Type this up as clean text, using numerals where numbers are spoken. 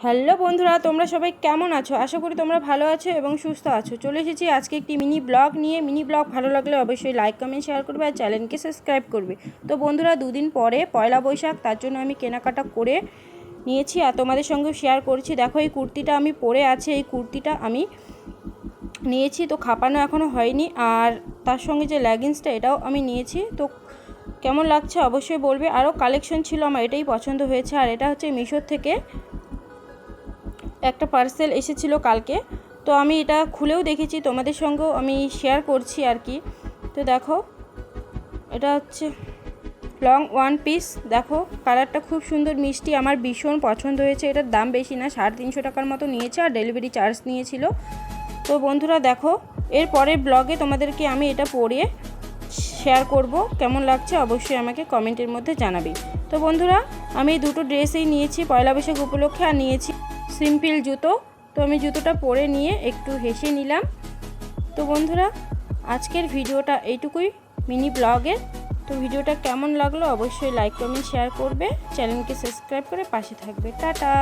Hello বন্ধুরা, তোমরা সবাই কেমন আছো? আশা করি তোমরা ভালো আছো এবং সুস্থ আছো। চলে এসেছি আজকে একটি মিনি ব্লগ নিয়ে। মিনি ব্লগ ভালো লাগলে অবশ্যই লাইক কমেন্ট শেয়ার করবে আর চ্যানেলকে সাবস্ক্রাইব করবে। তো বন্ধুরা, দুদিন পরে পয়লা বৈশাখ, তার জন্য আমি কেনাকাটা করে নিয়েছি আর তোমাদের সঙ্গে শেয়ার করছি। দেখো, এই কুর্তিটা আমি পরে আছি, এই কুর্তিটা আমি নিয়েছি, তো খাপানো এখনও হয়নি। আর তার সঙ্গে যে লেগিংসটা, এটাও আমি নিয়েছি। তো কেমন লাগছে অবশ্যই বলবে। আরও কালেকশন ছিল, আমার এটাই পছন্দ হয়েছে। আর এটা হচ্ছে মিশোর থেকে একটা পার্সেল এসেছিল কালকে, তো আমি এটা খুলেও দেখেছি, তোমাদের সঙ্গেও আমি শেয়ার করছি আর কি। তো দেখো, এটা হচ্ছে লং ওয়ান পিস। দেখো, কালারটা খুব সুন্দর মিষ্টি, আমার ভীষণ পছন্দ হয়েছে। এটার দাম বেশি না, 350 টাকার মতো নিয়েছে আর ডেলিভারি চার্জ নিয়েছিল। তো বন্ধুরা দেখো, এর পরের ব্লগে তোমাদেরকে আমি এটা পরে শেয়ার করব। কেমন লাগছে অবশ্যই আমাকে কমেন্টের মধ্যে জানাবে। তো বন্ধুরা, আমি এই দুটো ড্রেসই নিয়েছি পয়লা বৈশাখ উপলক্ষে, আর নিয়েছি সিম্পল জুতো। তো আমি জুতোটা পরে নিয়ে একটু হেসে নিলাম। তো বন্ধুরা, আজকের ভিডিওটা এইটুকুই মিনি ব্লগের। তো ভিডিওটা কেমন লাগলো অবশ্যই লাইক কমেন্ট শেয়ার করবে, চ্যানেলকে সাবস্ক্রাইব করে পাশে থাকবে। টাটা।